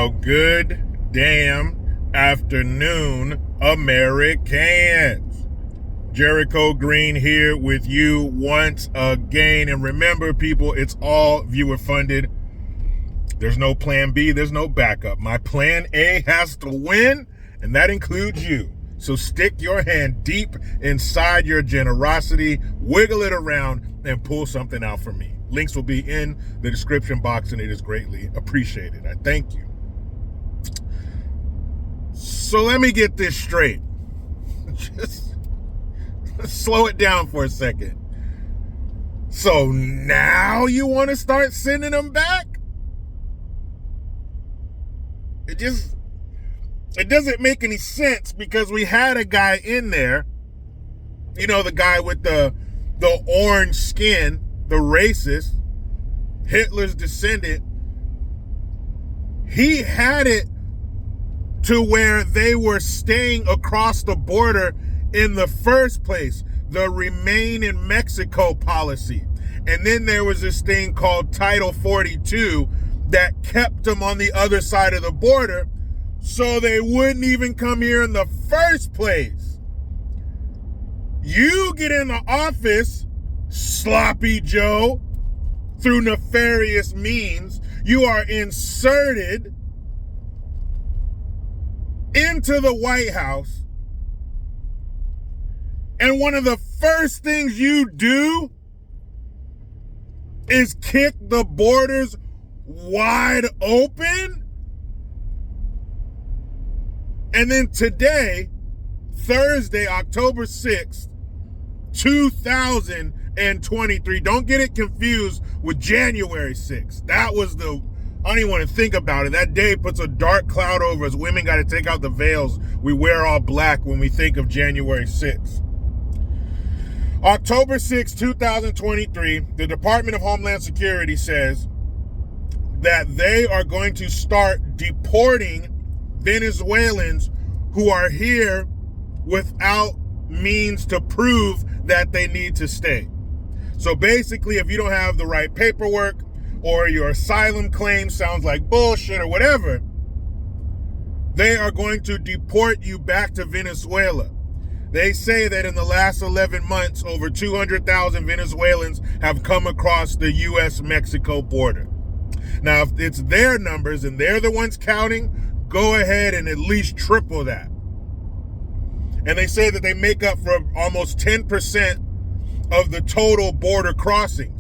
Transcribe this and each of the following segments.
Well, good damn afternoon, Americans. Jericho Green here with you once again. And remember, people, it's all viewer funded. There's no plan B, there's no backup. My plan A has to win, and that includes you. So stick your hand deep inside your generosity, wiggle it around, and pull something out for me. Links will be in the description box, and it is greatly appreciated. I thank you. So let me get this straight. Just slow it down for a second. So now you want to start sending them back? It doesn't make any sense, because we had a guy in there, you know, the guy with the orange skin, the racist, Hitler's descendant. He had it to where they were staying across the border in the first place, the Remain in Mexico policy. And then there was this thing called Title 42 that kept them on the other side of the border, so they wouldn't even come here in the first place. You get in the office, Sloppy Joe, through nefarious means. You are inserted into the White House, and one of the first things you do is kick the borders wide open. And then today, Thursday, October 6th, 2023, don't get it confused with January 6th. That was I don't even want to think about it. That day puts a dark cloud over us. Women got to take out the veils. We wear all black when we think of January 6th. October 6, 2023, the Department of Homeland Security says that they are going to start deporting Venezuelans who are here without means to prove that they need to stay. So basically, if you don't have the right paperwork, or your asylum claim sounds like bullshit or whatever, they are going to deport you back to Venezuela. They say that in the last 11 months, over 200,000 Venezuelans have come across the U.S.-Mexico border. Now, if it's their numbers and they're the ones counting, go ahead and at least triple that. And they say that they make up for almost 10% of the total border crossings.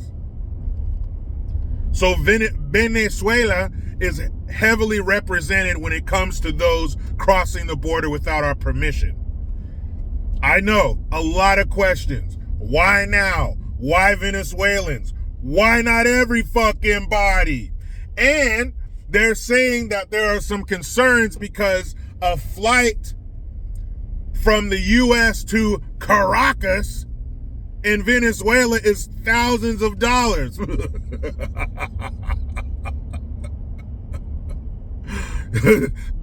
So Venezuela is heavily represented when it comes to those crossing the border without our permission. I know, a lot of questions. Why now? Why Venezuelans? Why not every fucking body? And they're saying that there are some concerns because a flight from the U.S. to Caracas in Venezuela is thousands of dollars.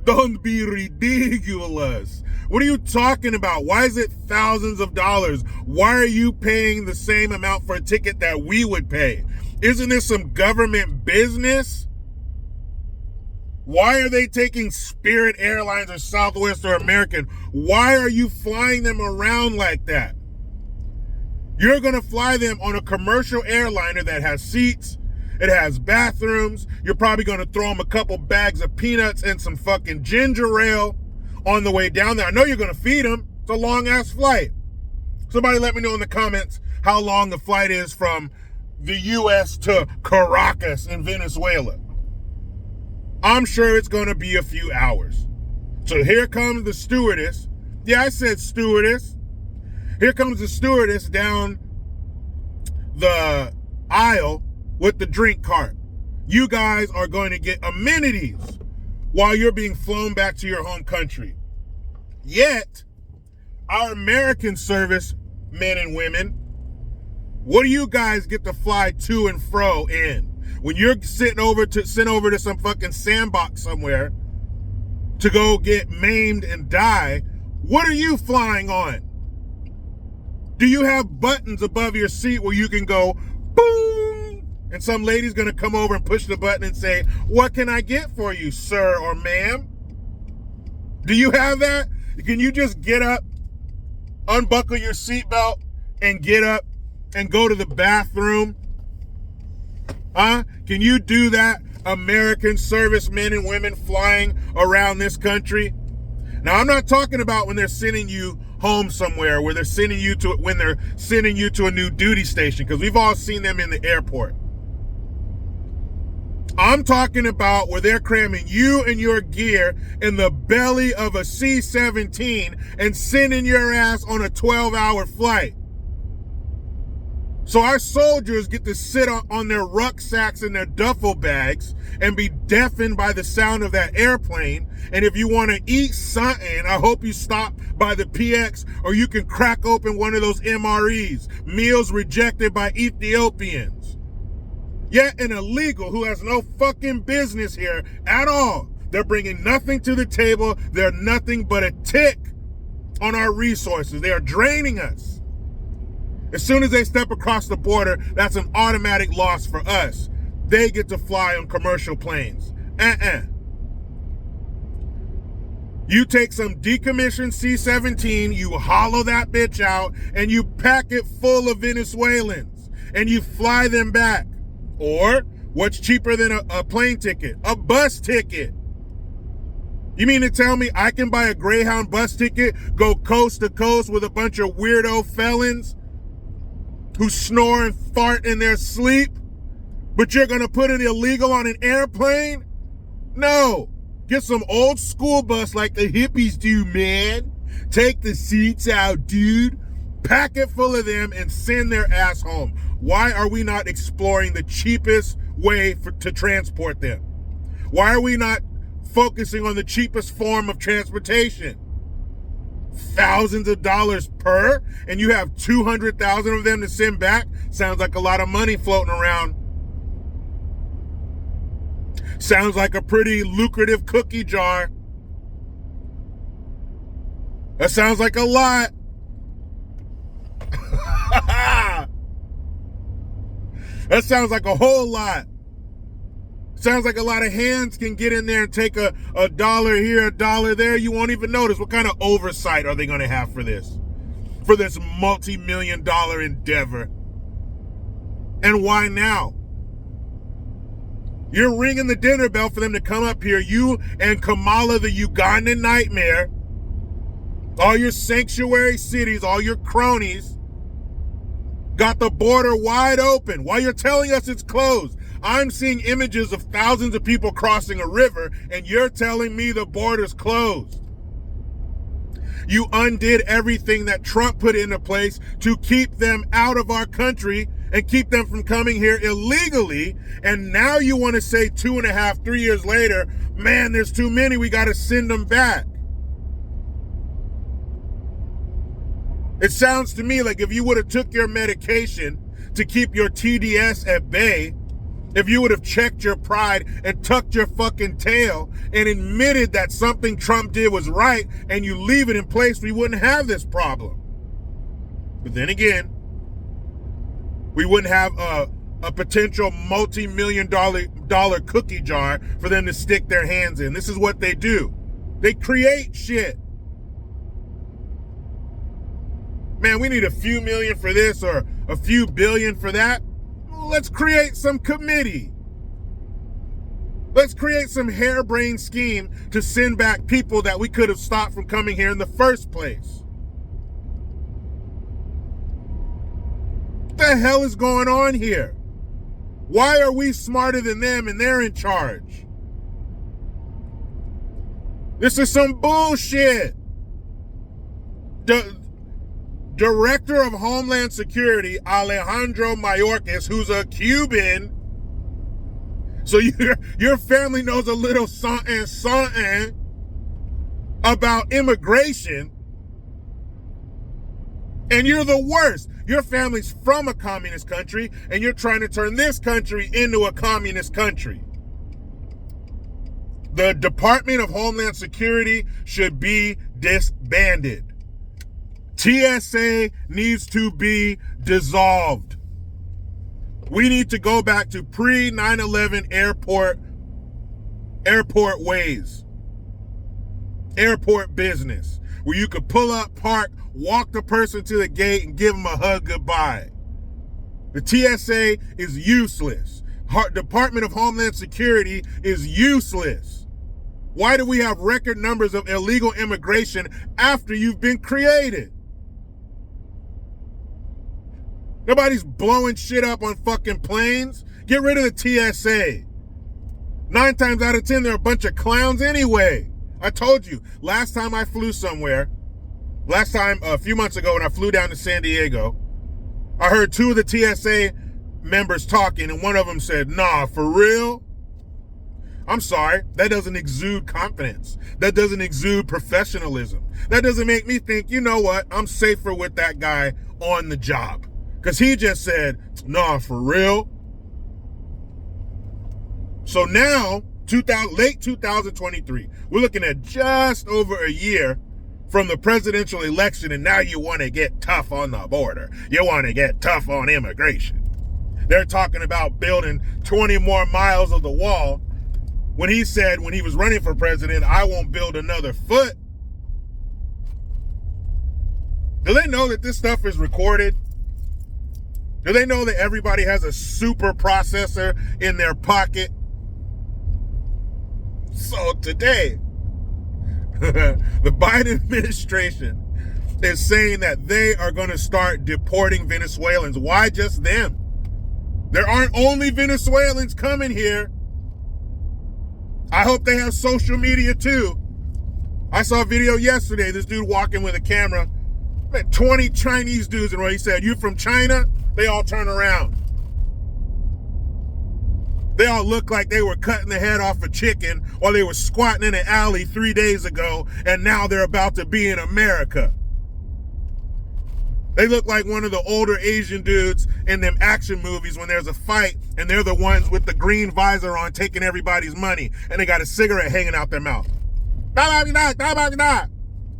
Don't be ridiculous. What are you talking about? Why is it thousands of dollars? Why are you paying the same amount for a ticket that we would pay? Isn't this some government business? Why are they taking Spirit Airlines or Southwest or American? Why are you flying them around like that? You're going to fly them on a commercial airliner that has seats, it has bathrooms. You're probably going to throw them a couple bags of peanuts and some fucking ginger ale on the way down there. I know you're going to feed them. It's a long-ass flight. Somebody let me know in the comments how long the flight is from the U.S. to Caracas in Venezuela. I'm sure it's going to be a few hours. So here comes the stewardess. Yeah, I said stewardess. Here comes the stewardess down the aisle with the drink cart. You guys are going to get amenities while you're being flown back to your home country. Yet, our American service men and women, what do you guys get to fly to and fro in? When you're sent over to some fucking sandbox somewhere to go get maimed and die, what are you flying on? Do you have buttons above your seat where you can go boom And some lady's going to come over and push the button and say, "What can I get for you, sir or ma'am?" Do you have that? Can you just get up, unbuckle your seatbelt, and get up and go to the bathroom? Huh? Can you do that, American servicemen and women flying around this country? Now, I'm not talking about when they're sending you home somewhere, when they're sending you to a new duty station, because we've all seen them in the airport. I'm talking about where they're cramming you and your gear in the belly of a C-17 and sending your ass on a 12-hour flight. So our soldiers get to sit on their rucksacks and their duffel bags and be deafened by the sound of that airplane. And if you want to eat something, I hope you stop by the PX, or you can crack open one of those MREs, meals rejected by Ethiopians. Yet an illegal who has no fucking business here at all. They're bringing nothing to the table. They're nothing but a tick on our resources. They are draining us. As soon as they step across the border, that's an automatic loss for us. They get to fly on commercial planes. You take some decommissioned C-17, you hollow that bitch out, and you pack it full of Venezuelans, and you fly them back. Or, what's cheaper than a plane ticket? A bus ticket. You mean to tell me I can buy a Greyhound bus ticket, go coast to coast with a bunch of weirdo felons who snore and fart in their sleep, but you're going to put it illegal on an airplane? No. Get some old school bus like the hippies do, man. Take the seats out, dude. Pack it full of them and send their ass home. Why are we not exploring the cheapest way to transport them? Why are we not focusing on the cheapest form of transportation? Thousands of dollars per, and you have 200,000 of them to send back? Sounds like a lot of money floating around. Sounds like a pretty lucrative cookie jar. That sounds like a lot. That sounds like a whole lot. Sounds like a lot of hands can get in there and take a dollar here, a dollar there. You won't even notice. What kind of oversight are they going to have for this? For this multi-million-dollar endeavor? And why now? You're ringing the dinner bell for them to come up here. You and Kamala, the Ugandan nightmare, all your sanctuary cities, all your cronies, got the border wide open while you're telling us it's closed. I'm seeing images of thousands of people crossing a river, and you're telling me the border's closed. You undid everything that Trump put into place to keep them out of our country and keep them from coming here illegally. And now you want to say 2.5, 3 years later, man, there's too many, we got to send them back. It sounds to me like if you would have took your medication to keep your TDS at bay, if you would have checked your pride and tucked your fucking tail and admitted that something Trump did was right and you leave it in place, we wouldn't have this problem. But then again, we wouldn't have a potential multi-million dollar cookie jar for them to stick their hands in. This is what they do. They create shit. Man, we need a few million for this or a few billion for that. Let's create some committee. Let's create some harebrained scheme to send back people that we could have stopped from coming here in the first place. What the hell is going on here? Why are we smarter than them and they're in charge? This is some bullshit. Director of Homeland Security, Alejandro Mayorkas, who's a Cuban. So your family knows a little something about immigration. And you're the worst. Your family's from a communist country, and you're trying to turn this country into a communist country. The Department of Homeland Security should be disbanded. TSA needs to be dissolved. We need to go back to pre-9/11 airport ways, airport business, where you could pull up, park, walk the person to the gate, and give them a hug goodbye. The TSA is useless. Department of Homeland Security is useless. Why do we have record numbers of illegal immigration after you've been created? Nobody's blowing shit up on fucking planes. Get rid of the TSA. 9 times out of 10, they're a bunch of clowns anyway. I told you, last time I flew somewhere, a few months ago when I flew down to San Diego, I heard 2 of the TSA members talking, and one of them said, "Nah, for real?" I'm sorry, that doesn't exude confidence. That doesn't exude professionalism. That doesn't make me think, you know what, I'm safer with that guy on the job. Because he just said, "Nah, for real?" So now, late 2023, we're looking at just over a year from the presidential election, and now you want to get tough on the border. You want to get tough on immigration. They're talking about building 20 more miles of the wall when he said, when he was running for president, "I won't build another foot." Do they know that this stuff is recorded? Do they know that everybody has a super processor in their pocket? So today, the Biden administration is saying that they are going to start deporting Venezuelans. Why just them? There aren't only Venezuelans coming here. I hope they have social media too. I saw a video yesterday, this dude walking with a camera, 20 Chinese dudes in a row. He said, "You from China?" They all turn around. They all look like they were cutting the head off a chicken while they were squatting in an alley 3 days ago, and now they're about to be in America. They look like one of the older Asian dudes in them action movies when there's a fight and they're the ones with the green visor on taking everybody's money and they got a cigarette hanging out their mouth.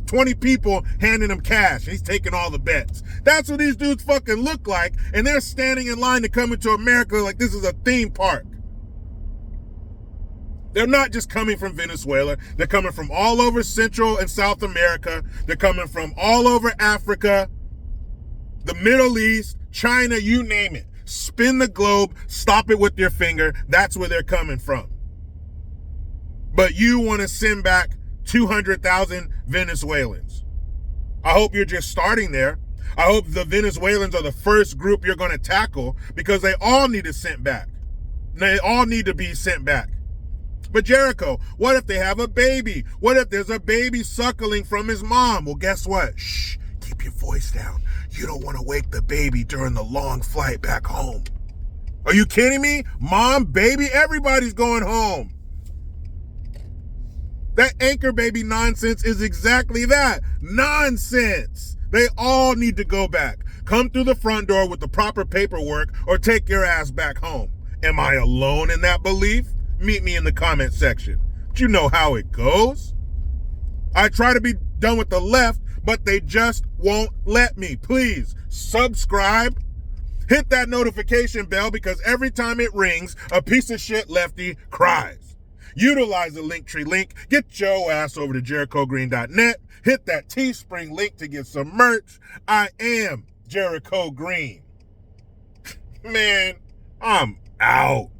20 people handing him cash. He's taking all the bets. That's what these dudes fucking look like, and they're standing in line to come into America like this is a theme park. They're not just coming from Venezuela. They're coming from all over Central and South America. They're coming from all over Africa, the Middle East, China, you name it. Spin the globe, stop it with your finger. That's where they're coming from. But you want to send back 200,000 Venezuelans. I hope you're just starting there. I hope the Venezuelans are the first group you're going to tackle, because they all need to sent back. They all need to be sent back. But Jericho, what if they have a baby? What if there's a baby suckling from his mom? Well, guess what? Shh, keep your voice down. You don't want to wake the baby during the long flight back home. Are you kidding me? Mom, baby, everybody's going home. That anchor baby nonsense is exactly that. Nonsense. They all need to go back. Come through the front door with the proper paperwork or take your ass back home. Am I alone in that belief? Meet me in the comment section. But you know how it goes. I try to be done with the left, but they just won't let me. Please subscribe. Hit that notification bell, because every time it rings, a piece of shit lefty cries. Utilize the Linktree link. Get your ass over to JerichoGreen.net. Hit that Teespring link to get some merch. I am Jericho Green. Man, I'm out.